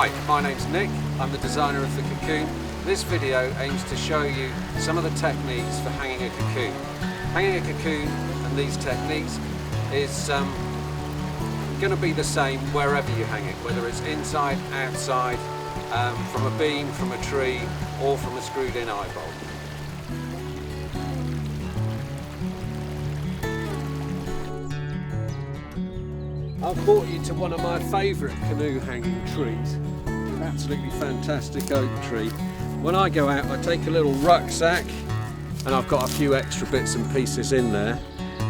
Hi, my name's Nick. I'm the designer of the Cacoon. This video aims to show you some of the techniques for hanging a cocoon. Hanging a cocoon and these techniques is going to be the same wherever you hang it, whether it's inside, outside, from a beam, from a tree, or from a screwed-in eye bolt. I've brought you to one of my favourite canoe hanging trees. An absolutely fantastic oak tree. When I go out, I take a little rucksack and I've got a few extra bits and pieces in there.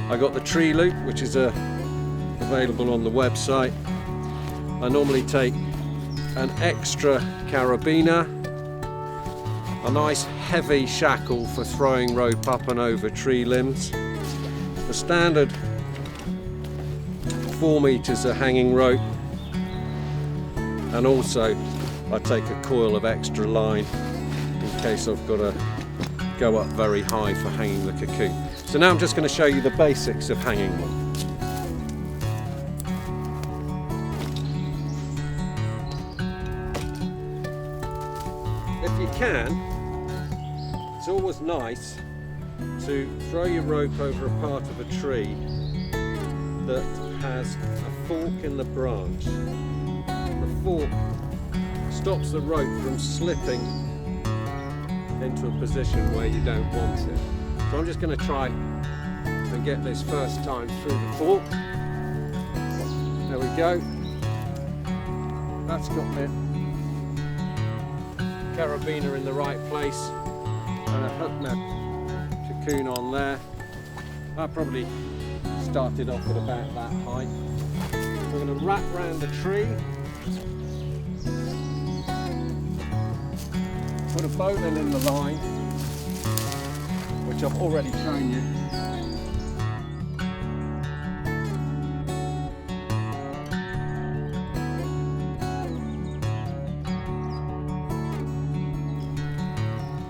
I got the tree loop, which is available on the website. I normally take an extra carabiner, a nice heavy shackle for throwing rope up and over tree limbs, the standard 4 meters of hanging rope, and also I take a coil of extra line in case I've got to go up very high for hanging the cocoon. So now I'm just going to show you the basics of hanging one. If you can, it's always nice to throw your rope over a part of a tree that has a fork in the branch. The fork stops the rope from slipping into a position where you don't want it. So I'm just going to try and get this first time through the fork. There we go. That's got the carabiner in the right place, and I hooked my cocoon on there. I probably started off at about that height. We're going to wrap round the tree, put a bowline in the line, which I've already shown you.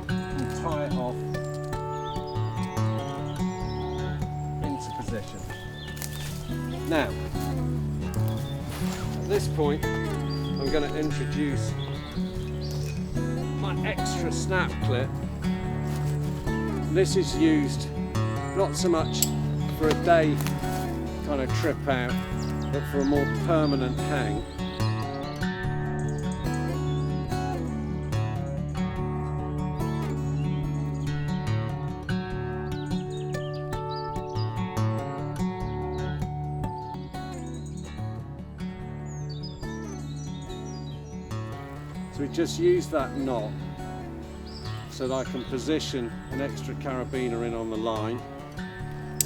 And tie it off into position. Now, at this point, I'm going to introduce my extra snap clip. This is used not so much for a day kind of trip out, but for a more permanent hang. So we just use that knot so that I can position an extra carabiner in on the line.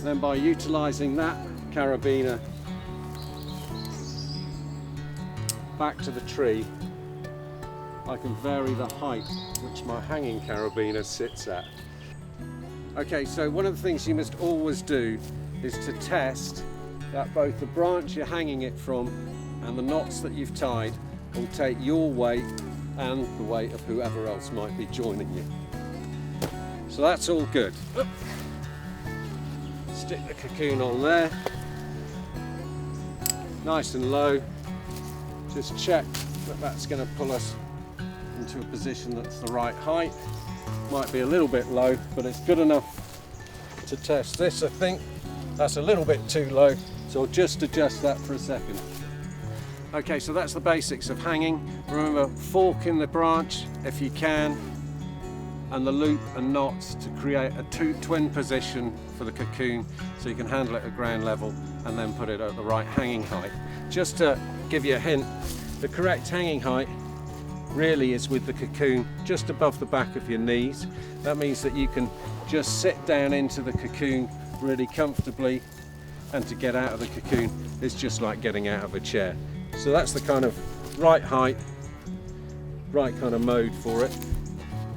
Then by utilising that carabiner back to the tree, I can vary the height which my hanging carabiner sits at. Okay, so one of the things you must always do is to test that both the branch you're hanging it from and the knots that you've tied will take your weight and the weight of whoever else might be joining you. So that's all good. Stick the cocoon on there, nice and low. Just check that that's going to pull us into a position that's the right height. Might be a little bit low, but it's good enough to test this. I think that's a little bit too low, so I'll just adjust that for a second. Okay, so that's the basics of hanging. Remember, fork in the branch if you can, and the loop and knots to create a twin position for the cocoon so you can handle it at ground level and then put it at the right hanging height. Just to give you a hint, the correct hanging height really is with the cocoon just above the back of your knees. That means that you can just sit down into the cocoon really comfortably, and to get out of the cocoon is just like getting out of a chair. So that's the kind of right height, right kind of mode for it.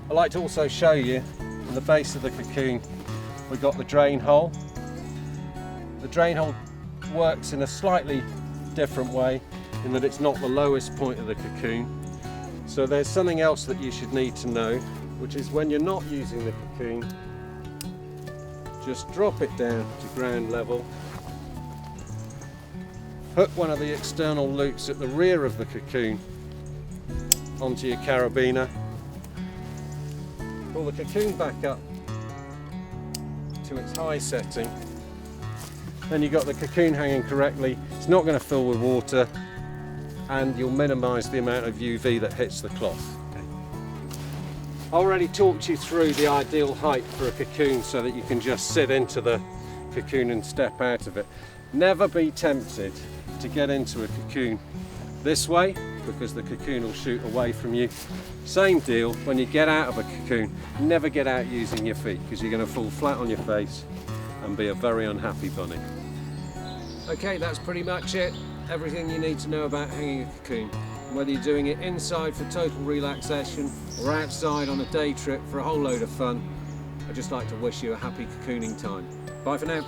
I like to also show you in the base of the cocoon we've got the drain hole. The drain hole works in a slightly different way in that it's not the lowest point of the cocoon. So there's something else that you should need to know, which is when you're not using the cocoon, just drop it down to ground level, hook one of the external loops at the rear of the cocoon onto your carabiner. Pull the cocoon back up to its high setting. Then you've got the cocoon hanging correctly. It's not going to fill with water, and you'll minimise the amount of UV that hits the cloth. I already talked you through the ideal height for a cocoon so that you can just sit into the cocoon and step out of it. Never be tempted to get into a cocoon this way, because the cocoon will shoot away from you. Same deal when you get out of a cocoon, never get out using your feet, because you're going to fall flat on your face and be a very unhappy bunny. Okay, that's pretty much it. Everything you need to know about hanging a cocoon. Whether you're doing it inside for total relaxation or outside on a day trip for a whole load of fun, I'd just like to wish you a happy cocooning time. Bye for now.